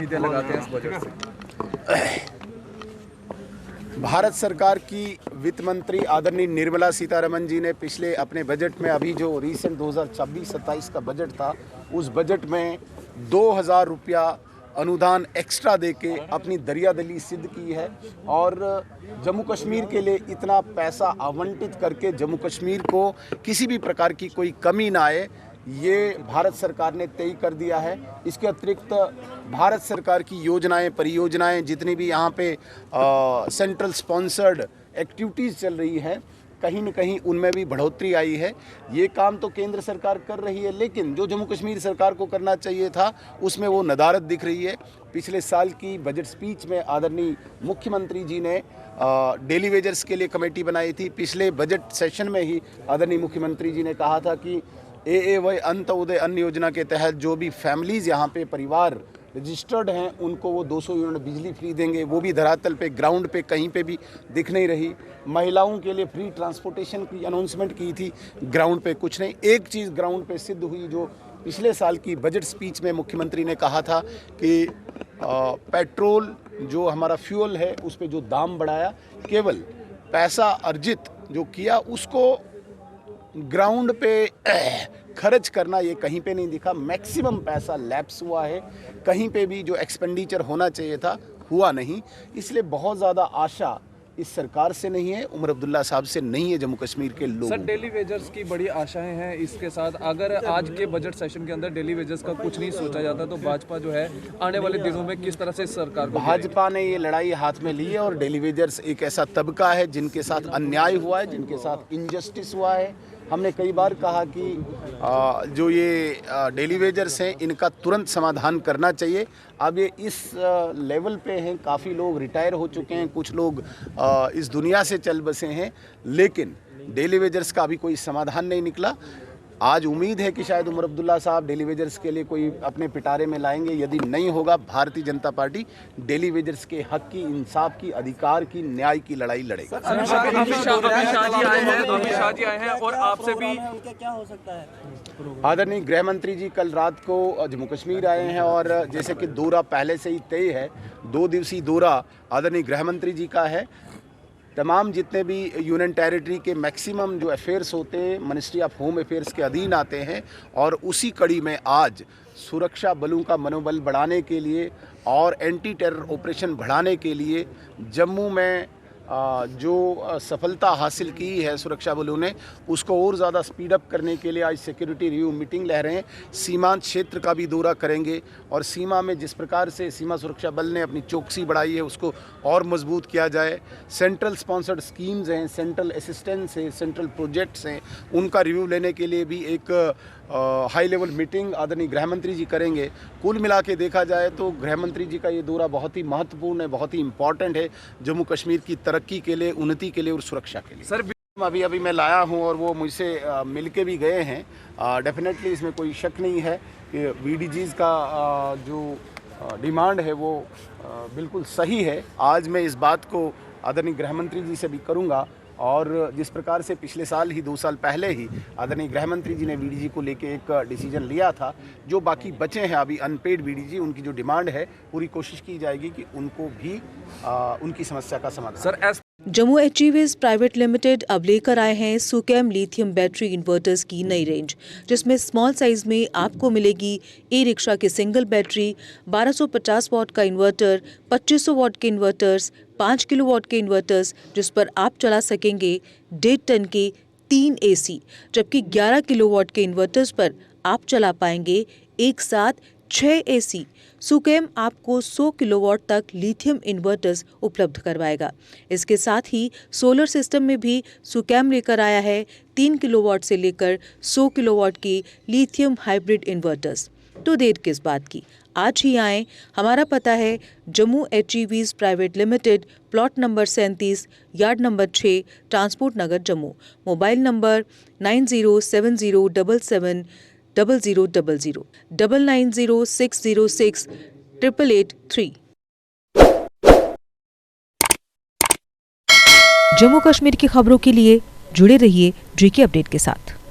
उम्मीदें लगाते हैं इस बजट से? भारत सरकार की वित्त मंत्री आदरणीय निर्मला सीतारमण जी ने पिछले अपने बजट में, अभी जो रीसेंट 2026-27 का बजट था, उस बजट में 2000 रुपया अनुदान एक्स्ट्रा देके अपनी दरियादली सिद्ध की है। और जम्मू कश्मीर के लिए इतना पैसा आवंटित करके जम्मू कश्मीर को किसी भी प्रकार की कोई कमी ना आए, ये भारत सरकार ने तय कर दिया है। इसके अतिरिक्त भारत सरकार की योजनाएं, परियोजनाएं जितनी भी यहाँ पे सेंट्रल स्पॉन्सर्ड एक्टिविटीज़ चल रही हैं, कहीं न कहीं उनमें भी बढ़ोतरी आई है। ये काम तो केंद्र सरकार कर रही है, लेकिन जो जम्मू कश्मीर सरकार को करना चाहिए था उसमें वो नदारत दिख रही है। पिछले साल की बजट स्पीच में आदरणीय मुख्यमंत्री जी ने डेली वेजर्स के लिए कमेटी बनाई थी। पिछले बजट सेशन में ही आदरणीय मुख्यमंत्री जी ने कहा था कि AAY अंत्योदय अन्न योजना के तहत जो भी फैमिलीज़ यहाँ पे परिवार रजिस्टर्ड हैं उनको वो 200 यूनिट बिजली फ्री देंगे। वो भी धरातल पे, ग्राउंड पे कहीं पे भी दिख नहीं रही। महिलाओं के लिए फ्री ट्रांसपोर्टेशन की अनाउंसमेंट की थी, ग्राउंड पे कुछ नहीं। एक चीज़ ग्राउंड पे सिद्ध हुई, जो पिछले साल की बजट स्पीच में मुख्यमंत्री ने कहा था कि पेट्रोल जो हमारा फ्यूल है उस पर जो दाम बढ़ाया, केवल पैसा अर्जित जो किया उसको ग्राउंड पे खर्च करना, ये कहीं पे नहीं दिखा। मैक्सिमम पैसा लैप्स हुआ है, कहीं पे भी जो एक्सपेंडिचर होना चाहिए था हुआ नहीं। इसलिए बहुत ज़्यादा आशा इस सरकार से नहीं है, उमर अब्दुल्ला साहब से नहीं है, जम्मू कश्मीर के लोगों। सर, डेली वेजर्स की बड़ी आशाएं हैं। इसके साथ अगर आज के बजट सेशन के अंदर डेली वेजर्स का कुछ नहीं सोचा जाता तो भाजपा जो है आने वाले दिनों में किस तरह से सरकार को भाजपा ने ये लड़ाई हाथ में ली है। और डेली वेजर्स एक ऐसा तबका है जिनके साथ अन्याय हुआ है, जिनके साथ इनजस्टिस हुआ है। हमने कई बार कहा कि जो ये डेली वेजर्स हैं इनका तुरंत समाधान करना चाहिए। अब ये इस लेवल पे हैं, काफ़ी लोग रिटायर हो चुके हैं, कुछ लोग इस दुनिया से चल बसे हैं, लेकिन डेली वेजर्स का अभी कोई समाधान नहीं निकला। आज उम्मीद है कि शायद उमर अब्दुल्ला साहब डेली वेजर्स के लिए कोई अपने पिटारे में लाएंगे। यदि नहीं होगा, Bharatiya Janata party daily wagers के हक की, इंसाफ की, अधिकार की, न्याय की लड़ाई लड़ेगी। अमित शाह जी आए हैं और आपसे भी क्या हो सकता है? आदरणीय गृह मंत्री जी कल रात को जम्मू कश्मीर आए हैं और जैसे कि दौरा पहले से ही तय है, 2 दिवसीय दौरा आदरणीय गृह मंत्री जी का है। तमाम जितने भी यूनियन टेरिटरी के मैक्सिमम जो अफेयर्स होते हैं मिनिस्ट्री ऑफ होम अफेयर्स के अधीन आते हैं, और उसी कड़ी में आज सुरक्षा बलों का मनोबल बढ़ाने के लिए और एंटी टेरर ऑपरेशन बढ़ाने के लिए जम्मू में जो सफलता हासिल की है सुरक्षा बलों ने, उसको और ज़्यादा स्पीड अप करने के लिए आज सिक्योरिटी रिव्यू मीटिंग ले रहे हैं। सीमांत क्षेत्र का भी दौरा करेंगे और सीमा में जिस प्रकार से सीमा सुरक्षा बल ने अपनी चौकसी बढ़ाई है उसको और मजबूत किया जाए। सेंट्रल स्पॉन्सर्ड स्कीम्स हैं, सेंट्रल असिस्टेंस है, सेंट्रल प्रोजेक्ट्स हैं, उनका रिव्यू लेने के लिए भी एक हाई लेवल मीटिंग आदरणीय गृह मंत्री जी करेंगे। कुल मिला के देखा जाए तो गृह मंत्री जी का ये दौरा बहुत ही महत्वपूर्ण है, बहुत ही इम्पॉर्टेंट है जम्मू कश्मीर की तरक्की के लिए, उन्नति के लिए और सुरक्षा के लिए। सर, अभी मैं लाया हूँ और वो मुझसे मिल के भी गए हैं। डेफिनेटली इसमें कोई शक नहीं है कि VDGs का जो डिमांड है वो बिल्कुल सही है। आज मैं इस बात को आदरणीय गृह मंत्री जी से भी करूँगा, और जिस प्रकार से पिछले साल ही 2 साल पहले ही आदरणीय गृह मंत्री जी ने VDG को लेके एक डिसीजन लिया था, जो बाकी बचे हैं अभी अनपेड VDG, उनकी जो डिमांड है पूरी कोशिश की जाएगी कि उनको भी उनकी समस्या का समाधान। सर, जम्मू एचईवीज प्राइवेट लिमिटेड अब लेकर आए हैं सुकैम लिथियम बैटरी इन्वर्टर्स की नई रेंज, जिसमें स्मॉल साइज में आपको मिलेगी ई-रिक्शा की सिंगल बैटरी, 1250 वॉट का इन्वर्टर, 2500 वॉट के इन्वर्टर्स, 5 किलोवाट के इन्वर्टर्स, जिस पर आप चला सकेंगे 1.5 टन के 3 AC, जबकि 11 किलोवाट के इन्वर्टर्स पर आप चला पाएंगे एक साथ 6 AC। सुकैम आपको 100 किलोवाट तक लिथियम इन्वर्टर्स उपलब्ध करवाएगा। इसके साथ ही सोलर सिस्टम में भी सुकैम लेकर आया है 3 किलोवाट से लेकर 100 किलोवाट की लिथियम हाइब्रिड इन्वर्टर्स। तो देर किस बात की, आज ही आएं। हमारा पता है जम्मू एचईवीज private limited, plot number 37, yard number 6, transport Nagar Jammu. Mobile number 9070770000, 9906068883। Jammu Kashmir की खबरों के लिए जुड़े रहिए GK अपडेट के साथ।